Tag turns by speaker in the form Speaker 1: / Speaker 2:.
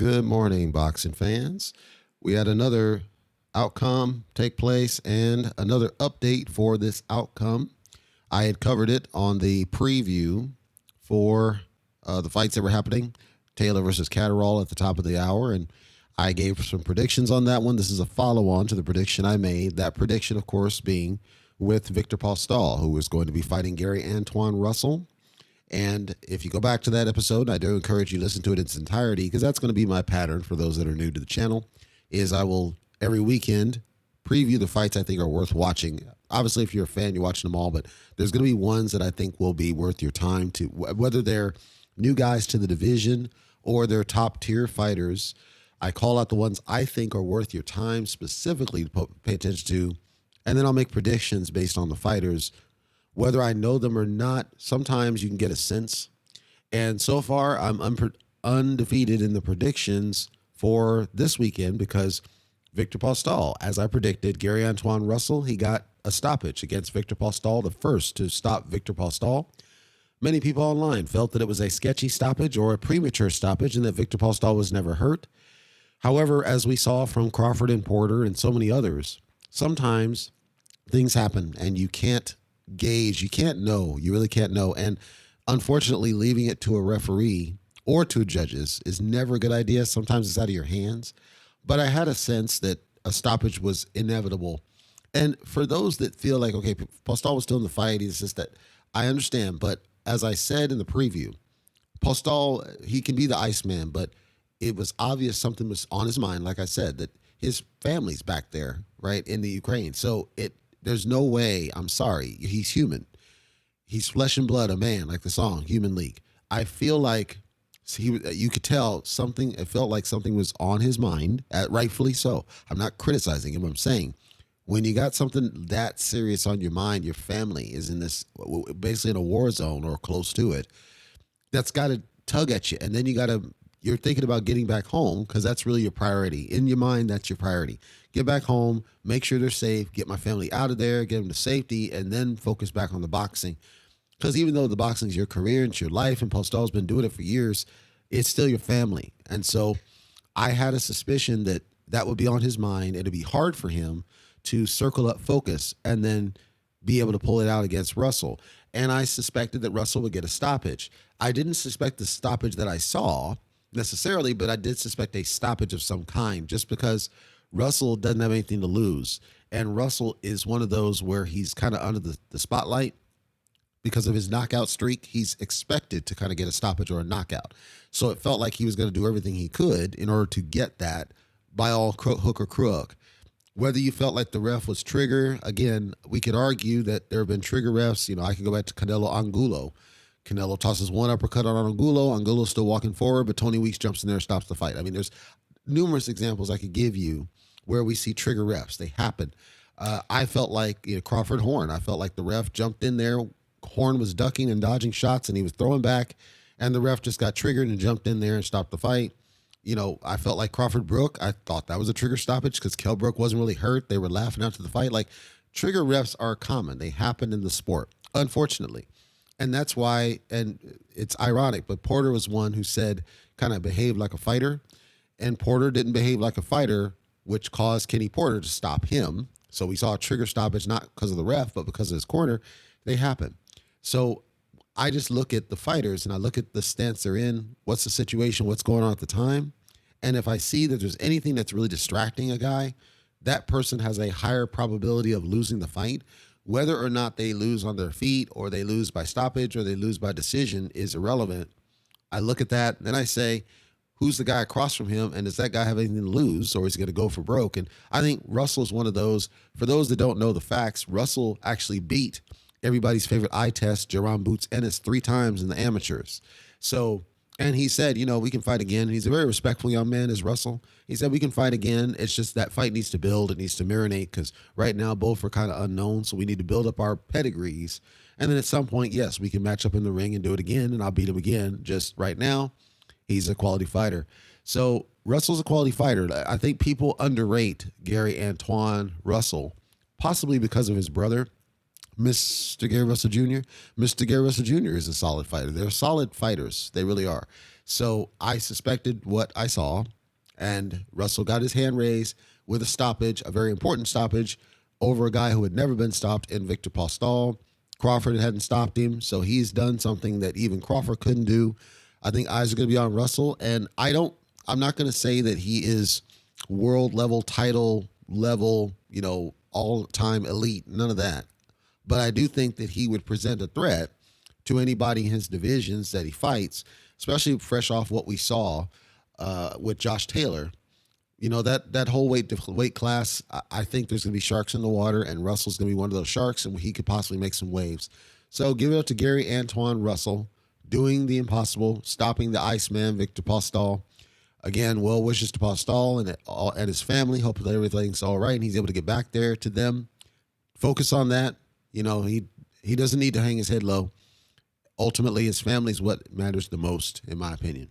Speaker 1: Good morning, boxing fans. We had another outcome take place and another update for this outcome. I had covered it on the preview for the fights that were happening, Taylor versus Catterall at the top of the hour, and I gave some predictions on that one. This is a follow-on to the prediction I made. That prediction, of course, being with Viktor Postol, who is going to be fighting Gary Antoine Russell. And if you go back to that episode, I do encourage you to listen to it in its entirety, because that's going to be my pattern for those that are new to the channel, is I will every weekend preview the fights I think are worth watching. Obviously, if you're a fan, you're watching them all, but there's going to be ones that I think will be worth your time, to whether they're new guys to the division or they're top tier fighters. I call out the ones I think are worth your time specifically to pay attention to, and then I'll make predictions based on the fighters. Whether I know them or not, sometimes you can get a sense. And so far, I'm undefeated in the predictions for this weekend because Viktor Postol, as I predicted, Gary Antoine Russell, he got a stoppage against Viktor Postol, the first to stop Viktor Postol. Many people online felt that it was a sketchy stoppage or a premature stoppage and that Viktor Postol was never hurt. However, as we saw from Crawford and Porter and so many others, sometimes things happen and you can't gauge, you can't know, you really can't know. And unfortunately, leaving it to a referee or to judges is never a good idea. Sometimes it's out of your hands. But I had a sense that a stoppage was inevitable. And for those that feel like, okay, Postol was still in the fight, it's just that I understand. But as I said in the preview, Postol, he can be the Iceman, but it was obvious something was on his mind, like I said, that his family's back there, right, in the Ukraine. So there's no way, I'm sorry, he's human. He's flesh and blood, a man, like the song, Human League. I feel like you could tell something, it felt like something was on his mind, rightfully so. I'm not criticizing him, I'm saying, when you got something that serious on your mind, your family is in this, basically in a war zone or close to it, that's got to tug at you. And then you're thinking about getting back home because that's really your priority. In your mind, that's your priority. Get back home, make sure they're safe, get my family out of there, get them to safety, and then focus back on the boxing. Because even though the boxing is your career, it's your life, and Postol's been doing it for years, it's still your family. And so I had a suspicion that that would be on his mind. It'd be hard for him to circle up focus and then be able to pull it out against Russell. And I suspected that Russell would get a stoppage. I didn't suspect the stoppage that I saw necessarily, but I did suspect a stoppage of some kind just because Russell doesn't have anything to lose. And Russell is one of those where he's kind of under the spotlight because of his knockout streak. He's expected to kind of get a stoppage or a knockout. So it felt like he was going to do everything he could in order to get that by all hook or crook. Whether you felt like the ref was trigger, again, we could argue that there have been trigger refs. You know, I can go back to Canelo Angulo. Canelo tosses one uppercut on Angulo. Angulo's still walking forward, but Tony Weeks jumps in there and stops the fight. I mean, there's numerous examples I could give you where we see trigger refs. They happen. I felt like Crawford Horn. I felt like the ref jumped in there. Horn was ducking and dodging shots, and he was throwing back, and the ref just got triggered and jumped in there and stopped the fight. You know, I felt like Crawford Brook. I thought that was a trigger stoppage because Kell Brook wasn't really hurt. They were laughing after the fight. Like, trigger refs are common. They happen in the sport, unfortunately. And that's why, and it's ironic, but Porter was one who said kind of behave like a fighter, and Porter didn't behave like a fighter, which caused Kenny Porter to stop him. So we saw a trigger stoppage, not because of the ref, but because of his corner. They happen. So I just look at the fighters and I look at the stance they're in, what's the situation, what's going on at the time. And if I see that there's anything that's really distracting a guy, that person has a higher probability of losing the fight. Whether or not they lose on their feet or they lose by stoppage or they lose by decision is irrelevant. I look at that, and then I say, who's the guy across from him, and does that guy have anything to lose, or is he going to go for broke? And I think Russell's one of those. For those that don't know the facts, Russell actually beat everybody's favorite eye test, Jerome Boots Ennis, 3 times in the amateurs. So, and he said, we can fight again. He's a very respectful young man, is Russell. He said, we can fight again. It's just that fight needs to build. It needs to marinate because right now both are kind of unknown. So we need to build up our pedigrees. And then at some point, yes, we can match up in the ring and do it again, and I'll beat him again. Just right now, he's a quality fighter. So Russell's a quality fighter. I think people underrate Gary Antoine Russell, possibly because of his brother, Mr. Gary Russell Jr. Mr. Gary Russell Jr. is a solid fighter. They're solid fighters. They really are. So I suspected what I saw, and Russell got his hand raised with a stoppage, a very important stoppage, over a guy who had never been stopped in Victor Postol. Crawford hadn't stopped him, so he's done something that even Crawford couldn't do. I think eyes are going to be on Russell, and I'm not going to say that he is world level, title level, all time elite, none of that. But I do think that he would present a threat to anybody in his divisions that he fights, especially fresh off what we saw with Josh Taylor. That whole weight class, I think there's going to be sharks in the water, and Russell's going to be one of those sharks, and he could possibly make some waves. So give it up to Gary Antoine Russell, doing the impossible, stopping the Iceman, Victor Postol. Again, well wishes to Postol and his family. Hope that everything's all right, and he's able to get back there to them. Focus on that. He doesn't need to hang his head low. Ultimately, his family is what matters the most, in my opinion.